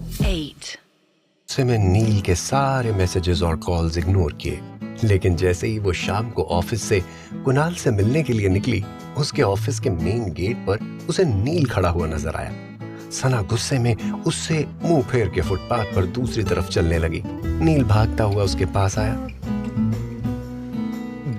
8. से मैं नील के सारे मैसेजेस और कॉल्स इग्नोर किए, लेकिन जैसे ही वो शाम को ऑफिस से कुणाल से मिलने के लिए निकली, उसके ऑफिस के मेन गेट पर उसे नील खड़ा हुआ नजर आया। सना गुस्से में उससे मुंह फेर के फुटपाथ पर दूसरी तरफ चलने लगी। नील भागता हुआ उसके पास आया।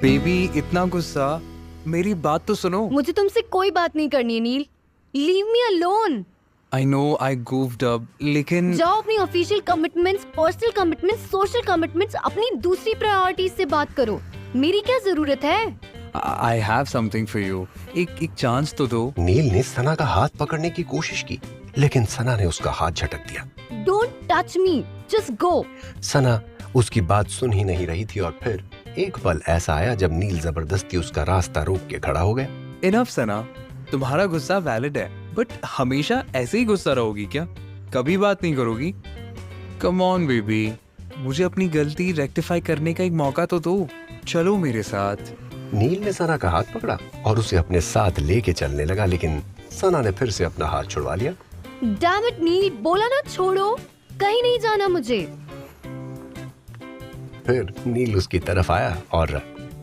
बेबी, इतना गुस्सा? मेरी बात तो सुनो। मुझे तुमसे कोई बात नहीं करनी है Neel, leave me alone. I know I goofed up, लेकिन जाओ अपनी official commitments, personal commitments, social commitments, अपनी दूसरी प्रायोरिटीज से बात करो। मेरी क्या जरूरत है? I have something for you. एक चांस तो दो। नील ने सना का हाथ पकड़ने की कोशिश की, लेकिन सना ने उसका हाथ झटक दिया। Don't touch me, just go. Sana उसकी बात सुन ही नहीं रही थी और फिर एक पल ऐसा आया जब नील जबरदस्ती उसका रास्ता रोक के खड़ा हो गया। Enough सना, तुम्हारा गुस्सा वैलिड है, बट हमेशा ऐसे ही गुस्सा रहोगी क्या? कभी बात नहीं करोगी? कम ऑन बेबी, मुझे अपनी गलती रेक्टिफाई करने का एक मौका तो दो। चलो मेरे साथ। नील ने सना का हाथ पकड़ा और उसे अपने साथ लेके चलने लगा, लेकिन सना ने फिर से अपना हाथ छुड़वा लिया। डैम इट नील, बोला ना छोड़ो, कहीं नहीं जाना मुझे। फिर नील उसकी तरफ आया और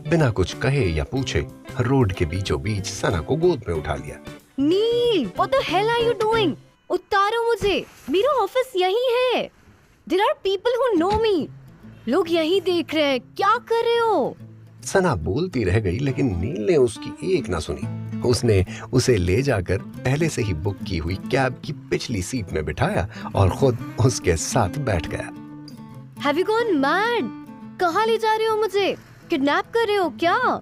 बिना कुछ कहे या पूछे रोड के बीचों बीच सना को गोद में उठा लिया। नील, what the hell are you doing? उतारो मुझे, मेरा ऑफिस यही है। There are people who know me. लोग यही देख रहे हैं, क्या कर रहे हो? सना बोलती रह गई, लेकिन नील ने उसकी एक ना सुनी। उसने उसे ले जाकर पहले से ही बुक की हुई कैब की पिछली सीट में बिठाया और खुद उसके साथ बैठ गया। Have you gone mad? कहाँ ले जा रहे हो मुझे? किडनैप कर रहे हो क्या?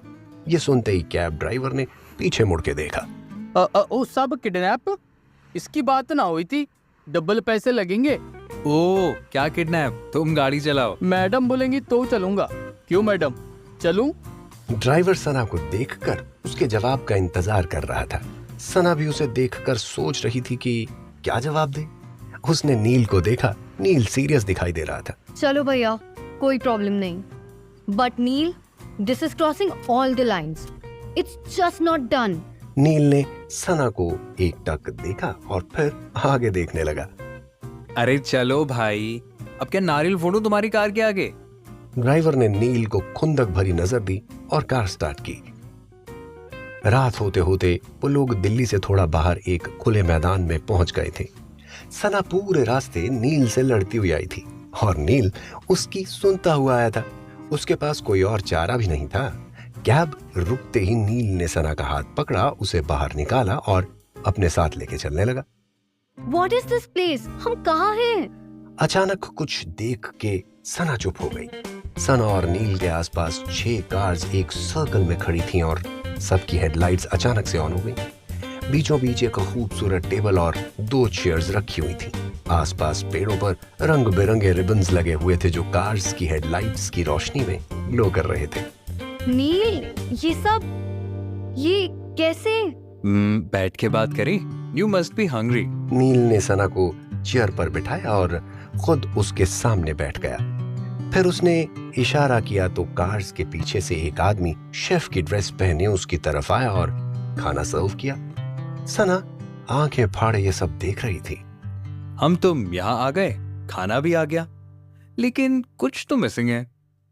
ये सुनते ही कैब ड्राइवर ने पीछे मुड़ के देखा। ओ सब किडनैप? इसकी बात ना हुई थी, डबल पैसे लगेंगे। ओ, क्या किडनैप? तुम गाड़ी चलाओ। मैडम बोलेंगी तो चलूंगा। क्यों मैडम, चलूं? ड्राइवर सना को देखकर उसके जवाब का इंतजार कर रहा था। सना भी उसे देखकर सोच रही थी कि क्या जवाब दे। उसने नील को देखा। नील सीरियस दिखाई दे रहा था। चलो भैया, कोई प्रॉब्लम नहीं। But Neel, this is crossing all the lines. It's just not done. Neel ने सना को एक टक देखा और फिर आगे देखने लगा। अरे चलो भाई, अब क्या नारियल फोड़ूं तुम्हारी कार के आगे? ड्राइवर ने नील को खुंदक भरी नजर दी और कार स्टार्ट की। रात होते होते वो लोग दिल्ली से थोड़ा बाहर एक खुले मैदान में पहुंच गए थे। सना पूरे रास्ते नील से लड़ती हुई आई थी और नील उसकी सुनता हुआ आया था। उसके पास कोई और चारा भी नहीं था। कैब रुकते ही नील ने सना का हाथ पकड़ा, उसे बाहर निकाला और अपने साथ लेके चलने लगा। What is this place? हम कहाँ हैं? अचानक कुछ देख के सना चुप हो गई। सना और नील के आसपास 6 कार्स एक सर्कल में खड़ी थीं और सबकी हेडलाइट्स अचानक से ऑन हो गई। बीचों बीच एक खूबसूरत टेबल और 2 चेयर्स रखी हुई थीं। आसपास पेड़ों पर रंग बिरंगे रिबन्स लगे हुए थे जो कार्स की हेडलाइट्स की रोशनी में ग्लो कर रहे थे। नील, ये कैसे? बैठ के बात करें? You must be hungry. नील ने सना को चेयर पर बिठाया और खुद उसके सामने बैठ गया। फिर उसने इशारा किया तो कार्स के पीछे से एक आदमी शेफ की ड्रेस पहने उसकी तरफ आया और खाना सर्व किया। सना आंखें फाड़े ये सब देख रही थी। हम तो यहाँ आ गए, खाना भी आ गया, लेकिन कुछ तो मिसिंग है।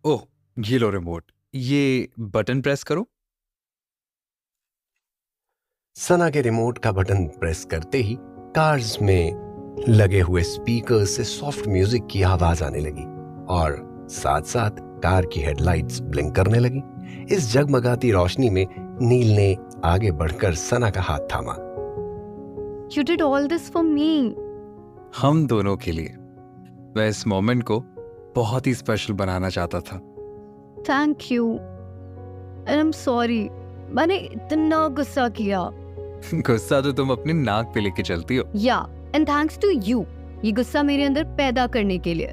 ओह, ये लो रिमोट, ये बटन प्रेस करो। सना के रिमोट का बटन प्रेस करते ही कार्स में लगे हुए स्पीकर से सॉफ्ट म्यूजिक की आवाज आने लगी और साथ साथ कार की हेडलाइट्स ब्लिंक करने लगी। इस जगमगाती रोशनी में नील ने आगे बढ़कर सना का हाथ थामा। You did all this for me. हम दोनों के लिए। मैं इस मोमेंट को बहुत ही स्पेशल बनाना चाहता था। Thank you. And I'm sorry. मैंने इतना गुस्सा किया। गुस्सा तो तुम अपनी नाक पे लेके चलती हो। Yeah, and thanks to you. ये गुस्सा मेरे अंदर पैदा करने के लिए।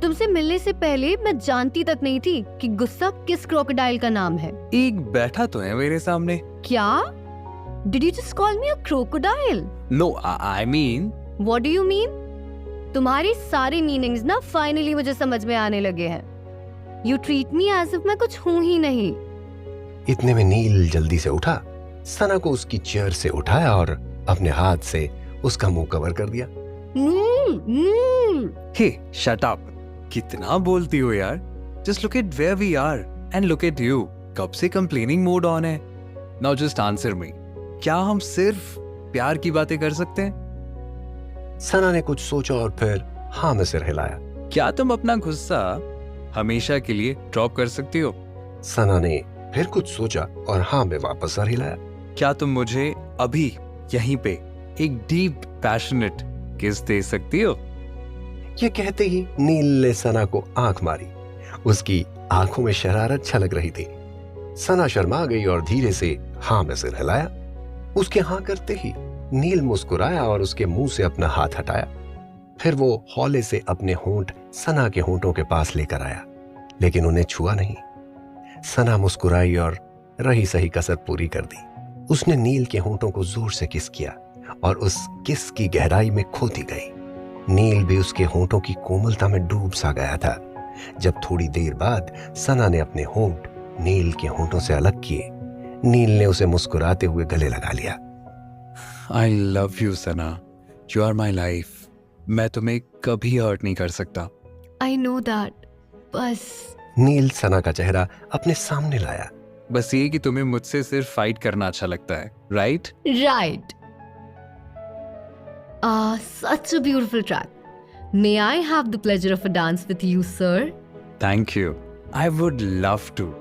तुमसे मिलने से पहले मैं जानती तक नहीं थी कि गुस्सा किस क्रोकोडाइल का नाम है। एक बैठा तो है मेरे सामने। क्या? Did you just call me a crocodile? No, I mean. What do you mean? तुम्हारी सारी मीनिंग्स ना फाइनली मुझे समझ में आने लगे हैं। You treat me as if मैं कुछ हूँ ही नहीं। इतने में नील जल्दी से उठा, सना को उसकी चेयर से उठाया और अपने हाथ से उसका मुंह कवर कर दिया। हे शट अप, कितना बोलती हो यार। Just look at where we are and look at you. कब से कंप्लेनिंग मोड ऑन है। नाउ जस्ट आंसर मी, क्या हम सिर्फ प्यार की बातें कर सकते हैं? सना ने कुछ सोचा और फिर हाँ में सिर हिलाया। क्या तुम अपना गुस्सा हमेशा के लिए ड्रॉप कर सकती हो? सना ने फिर कुछ सोचा और हाँ में वापस सर हिलाया। क्या तुम मुझे अभी यहीं पे एक डीप पैशनेट किस दे सकती हो? ये कहते ही नील ने सना को आंख मारी। उसकी आंखों में शरारत छलक रही थी। सना शर्मा गई और धीरे से हाँ में सिर हिलाया। उसके हाँ करते ही नील मुस्कुराया और उसके मुंह से अपना हाथ हटाया। फिर वो हौले से अपने होंठ सना के होंठों के पास लेकर आया, लेकिन उन्हें छुआ नहीं। सना मुस्कुराई और रही सही कसर पूरी कर दी। उसने नील के होंठों को जोर से किस किया और उस किस की गहराई में खोती गई। नील भी उसके होंठों की कोमलता में डूब सा गया था। जब थोड़ी देर बाद सना ने अपने होंठ नील के होंठों से अलग किए, नील ने उसे मुस्कुराते हुए गले लगा लिया। I love you Sana, you are my life. मैं तुम्हें कभी हर्ट नहीं कर सकता। I know that. बस नील सना का चेहरा अपने सामने लाया। बस ये कि तुम्हें मुझसे सिर्फ फाइट करना अच्छा लगता है, right? right. Such a beautiful track. May I have the pleasure of a dance with you, sir? Thank you, I would love to.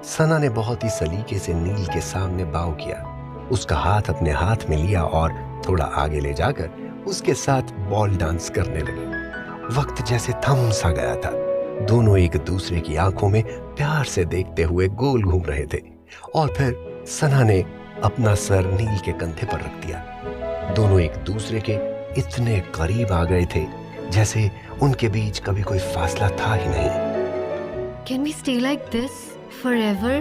Sana ने बहुत ही सलीके से नील के सामने बाव किया। उसका हाथ अपने हाथ में लिया और थोड़ा आगे ले जाकर उसके साथ बॉल डांस करने लगे। वक्त जैसे थम सा गया था। दोनों एक दूसरे की आंखों में प्यार से देखते हुए गोल घूम रहे थे और फिर सना ने अपना सर नील के कंधे पर रख दिया। दोनों एक दूसरे के इतने करीब आ गए थे जैसे उनके बीच कभी कोई फासला था ही नहीं। Can we stay like this forever?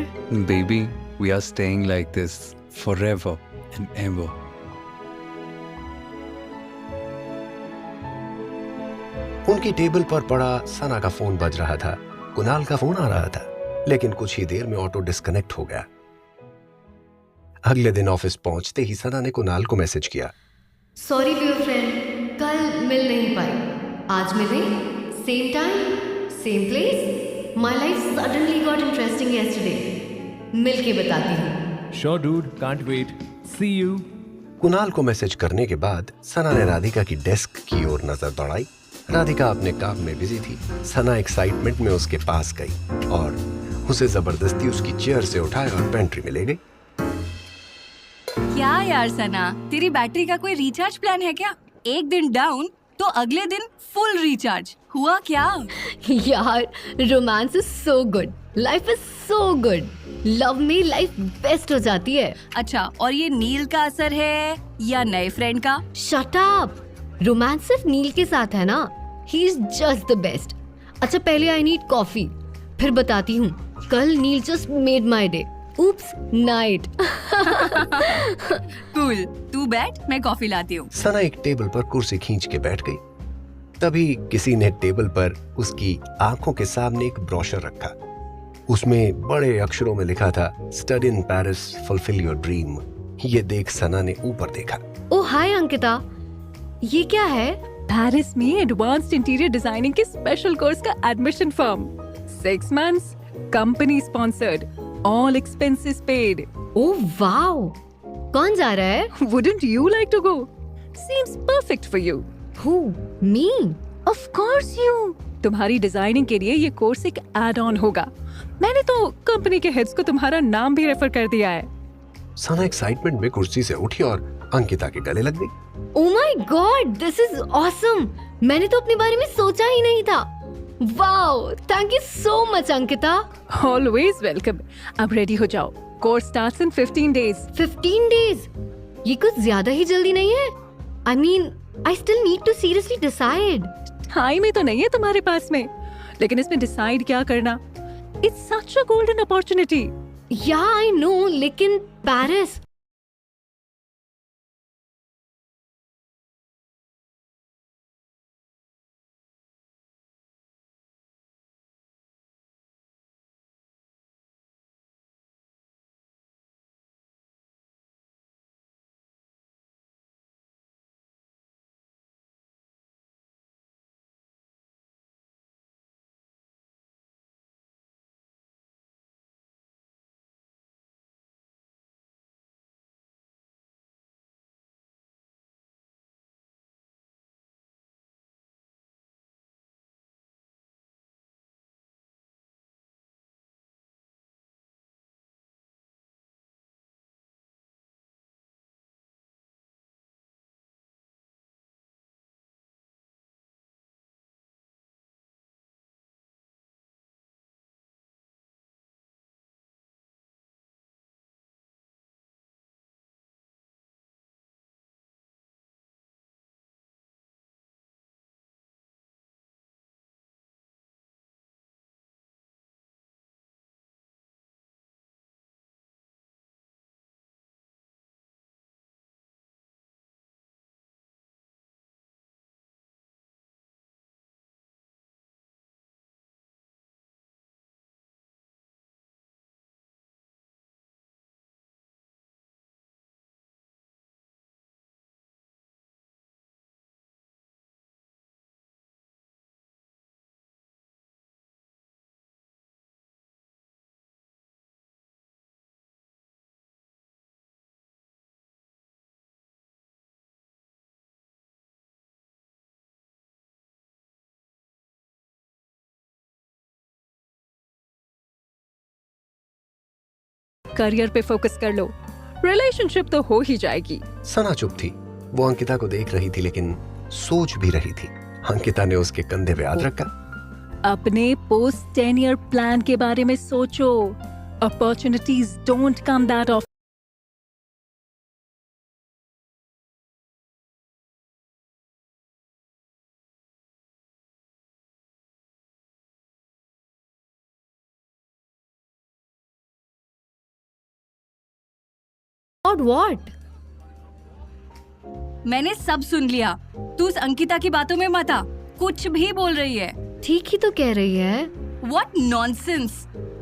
Baby, we are staying like this forever and ever. उनकी टेबल पर पड़ा सना का फोन बज रहा था। कुणाल का फोन आ रहा था, लेकिन कुछ ही देर में ऑटो डिस्कनेक्ट हो गया। अगले दिन ऑफिस पहुंचते ही सना ने कुणाल को मैसेज किया। Sorry dear friend, कल मिल नहीं पाई। आज मिले? Same time, same place? My life suddenly got interesting yesterday. मिल के बताती हूँ। Sure, dude. Can't wait. See you. Kunal को मैसेज करने के बाद सना ने राधिका की डेस्क की ओर नजर दौड़ाई। राधिका अपने काम में बिजी थी। सना एक्साइटमेंट में उसके पास गई और उसे जबरदस्ती उसकी चेयर से उठाया और पेंट्री में ले गई। क्या यार सना, तेरी बैटरी का कोई रिचार्ज प्लान है क्या? एक दिन डाउन तो अगले दिन फुल रिचार्ज। हुआ क्या? यार, romance is so good, life is so good. Love में लाइफ बेस्ट हो जाती है। अच्छा, और ये नील का असर है या नए फ्रेंड का? शट अप, रोमांस सिर्फ नील के साथ है ना। He is just the best. अच्छा, पहले आई नीड कॉफी, फिर बताती हूँ। कल Neel just made my day. Oops, night. Cool, तू बैठ, मैं कॉफी लाती हूँ। सना एक टेबल पर कुर्सी खींच के बैठ गई। तभी किसी ने टेबल पर उसकी आंखों के सामने एक ब्रोशर रखा। उसमें बड़े अक्षरों में लिखा था, study in Paris, fulfil your dream. ये देख सना ने ऊपर देखा। ओह हाय अंकिता, ये क्या है? पेरिस में एडवांस्ड इंटीरियर डिजाइनिंग के स्पेशल कोर्स का admission form. 6 months, company sponsored, all expenses paid. Oh wow, कौन जा रहा है? Wouldn't you like to go? Seems perfect for you. Who? Me? Of course you. तुम्हारी डिजाइनिंग के लिए ये कोर्स एक एड ऑन होगा। मैंने तो कंपनी के हेड्स को तुम्हारा नाम भी रेफर कर दिया है। सना एक्साइटमेंट में कुर्सी से उठी और अंकिता के गले लग गई। Oh my God, this is awesome. मैंने तो अपने बारे में सोचा ही नहीं था। Wow, thank you so much Ankita. Always welcome. अब रेडी हो जाओ। Course starts in 15 days. 15 days? ये कुछ ज्यादा ही जल्दी नहीं है? I mean, I still need to seriously decide. Time ही तो नहीं है तुम्हारे पास में, लेकिन इसमें डिसाइड क्या करना? It's such a golden opportunity. Yeah, I know, लेकिन पेरिस करियर पे फोकस कर लो, रिलेशनशिप तो हो ही जाएगी। सना चुप थी। वो अंकिता को देख रही थी लेकिन सोच भी रही थी। अंकिता ने उसके कंधे पे हाथ रखा। अपने पोस्ट 10 ईयर प्लान के बारे में सोचो। Opportunities don't come that of. और व्हाट? मैंने सब सुन लिया। तू उस अंकिता की बातों में मत आ। कुछ भी बोल रही है। ठीक ही तो कह रही है। What nonsense!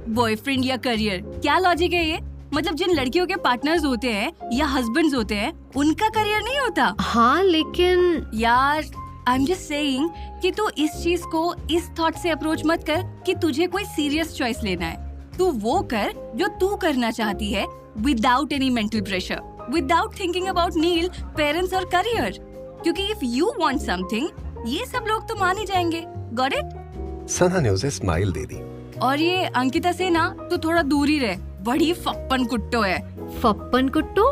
बॉयफ्रेंड या करियर, क्या लॉजिक है ये? मतलब जिन लड़कियों के पार्टनर्स होते हैं या हस्बैंड्स होते हैं, उनका करियर नहीं होता। हाँ लेकिन यार, आई एम जस्ट सेइंग कि तू इस चीज को इस थॉट से अप्रोच मत कर कि तुझे कोई सीरियस चॉइस लेना है। तू वो कर जो तू करना चाहती है, without any mental pressure, without thinking about Neel, parents और करियर। क्योंकि इफ यू वांट समथिंग, ये सब लोग तो मान ही जाएंगे। Got it? सना ने उसे स्माइल दे दी। और ये अंकिता से ना तू थोड़ा दूर ही रह। बड़ी फप्पन कुट्टो है। फप्पन कुट्टो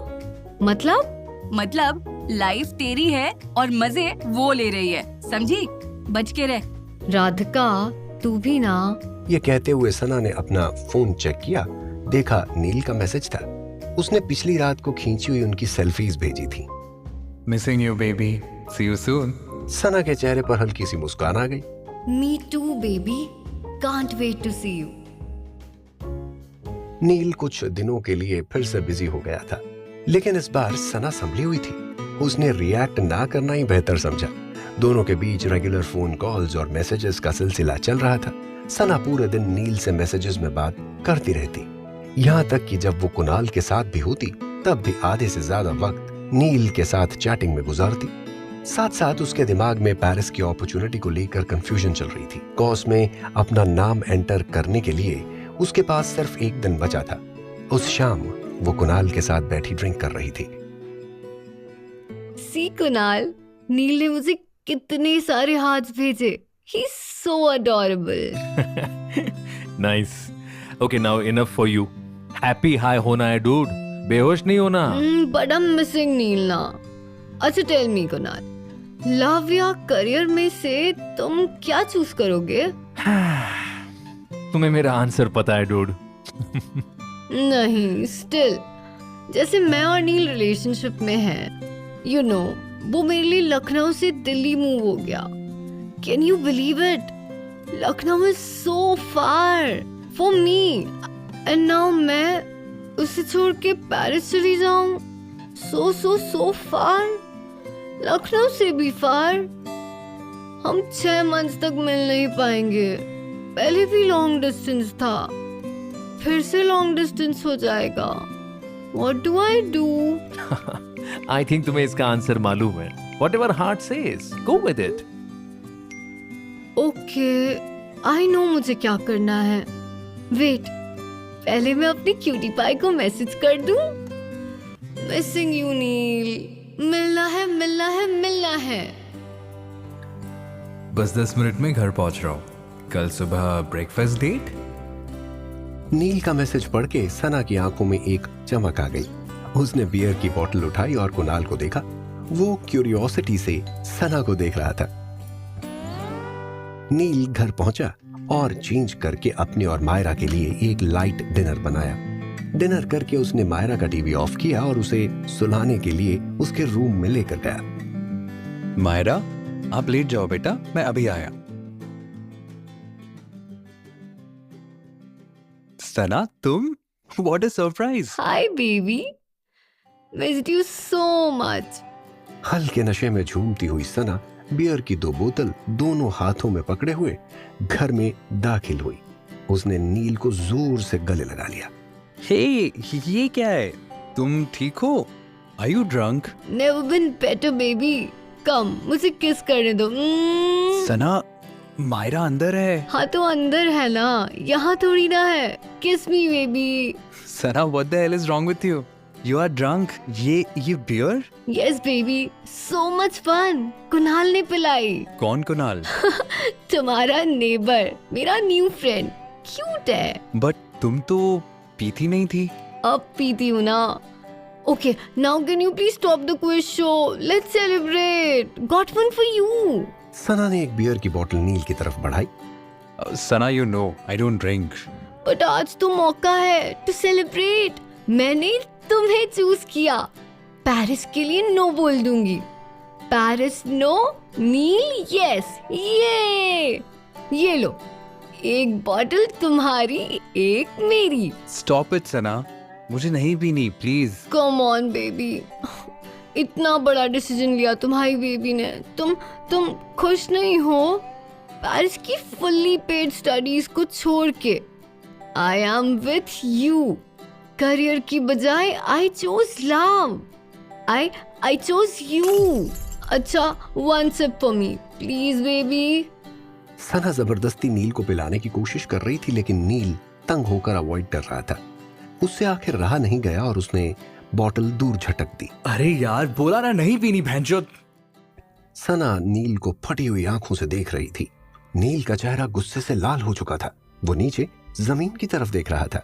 मतलब लाइफ तेरी है और मजे वो ले रही है, समझी? बच के रह। राधिका, तू भी ना। ये कहते हुए सना ने अपना फोन चेक किया। देखा नील का मैसेज था। उसने पिछली रात को खींची हुई उनकी सेल्फीज भेजी थी। Missing you baby, see you soon. Sana के चेहरे पर हल्की सी मुस्कान आ गई। Me too baby, can't wait to see you. Neel कुछ दिनों के लिए फिर से बिजी हो गया था, लेकिन इस बार सना संभली हुई थी। उसने रिएक्ट ना करना ही बेहतर समझा। दोनों के बीच रेगुलर फोन कॉल्स और मैसेजेस का सिलसिला चल रहा था। सना पूरे दिन नील से मैसेजेस में बात करती रहती, यहाँ तक कि जब वो कुणाल के साथ भी होती तब भी आधे से ज्यादा वक्त नील के साथ चैटिंग में गुजारती। साथ साथ उसके दिमाग में पेरिस की अपॉर्चुनिटी को लेकर कंफ्यूजन चल रही थी। कॉस में अपना नाम एंटर करने के लिए उसके पास सिर्फ एक दिन बचा था। उस शाम वो कुणाल के साथ बैठी ड्रिंक कर रही थी। सी कुणाल, नील ने मुझे कितने सारे हार्ट्स भेजे। He is so adorable. Nice. Okay, now enough for you. Happy high होना है dude. बेहोश नहीं होना। बट आई एम मिसिंग नील ना। अच्छा टेल मी कुणाल, लव या करियर में से तुम क्या चूज करोगे? तुम्हें मेरा आंसर पता है dude. नहीं, स्टिल जैसे मैं और नील रिलेशनशिप में हैं, यू नो, वो मेरे लिए लखनऊ से दिल्ली मूव हो गया। Can you believe it? Lucknow is so far for me and now मैं उसे छोड़ के पेरिस चली जाऊं। सो फार, लखनऊ से भी फार। हम 6 मंथ्स तक मिल नहीं पाएंगे। पहले भी लॉन्ग डिस्टेंस था, फिर से लॉन्ग डिस्टेंस हो जाएगा। What do I do? I think तुम्हें इसका आंसर मालूम है. Whatever heart says, go with it. Okay, I know मुझे क्या करना है। Wait, पहले मैं अपनी क्यूटी पाई को मैसेज कर दूं। Missing you, नील। मिलना है, मिलना है, मिलना है। बस 10 मिनट में घर पहुंच रहा हूँ। कल सुबह ब्रेकफास्ट डेट। नील का मैसेज पढ़ के सना की आंखों में एक चमक आ गई। उसने बियर की बोतल उठाई और कुणाल को देखा। वो क्यूरियोसिटी से सना को देख रहा था। नील घर पहुंचा और चेंज करके अपने और मायरा के लिए एक लाइट डिनर बनाया। डिनर करके उसने मायरा का टीवी ऑफ किया और उसे सुलाने के लिए उसके रूम में लेकर गया। मायरा, आप लेट जाओ बेटा, मैं अभी आया। सना, तुम? What a surprise! Hi baby, missed you so much. हल्के नशे में झूमती हुई सना बियर की 2 बोतल दोनों हाथों में पकड़े हुए घर में दाखिल हुई। उसने नील को जोर से गले लगा लिया। हे, ये क्या है? तुम ठीक हो? Are you drunk? Never been better baby. Come, मुझे किस करने दो। सना, मायरा अंदर है। हाँ तो अंदर है ना, यहाँ थोड़ी ना है। किस me baby. Sana, what the hell is wrong with you? You are drunk. ये beer? Yes baby, so much fun. Kunal ने पिलाई। कौन कुणाल? तुम्हारा नेबर, मेरा न्यू फ्रेंड, क्यूट है। बट तुम तो पीती नहीं थी। अब पीती हूँ ना। Okay, now can you please stop the quiz show? Let's celebrate, got one for you. Sana ने एक बियर की बोतल नील की तरफ बढ़ाई। Sana, you know, I don't drink. But आज तो मौका है टू सेलिब्रेट। मैंने तुम्हें चूज किया। पेरिस के लिए नो बोल दूंगी। पेरिस नो, नील यस। ये लो, एक बॉटल तुम्हारी, एक मेरी। Stop it, सना, मुझे नहीं पीनी, प्लीज। कम ऑन बेबी, इतना बड़ा डिसीजन लिया तुम्हारी बेबी ने। तुम खुश नहीं हो? पेरिस की फुल्ली पेड स्टडीज को छोड़ के I am with you. Career की बजाय I chose love. I chose you. अच्छा, one sip for me please baby. Sana जबरदस्ती नील को पिलाने की कोशिश कर रही थी, लेकिन नील तंग होकर अवॉइड कर रहा था। उससे आखिर रहा नहीं गया और उसने बॉटल दूर झटक दी। अरे यार, बोला ना नहीं पीनी, भैंचोद। सना नील को फटी हुई आंखों से देख रही थी। नील का चेहरा गुस्से से लाल हो चुका था। वो नीचे जमीन की तरफ देख रहा था।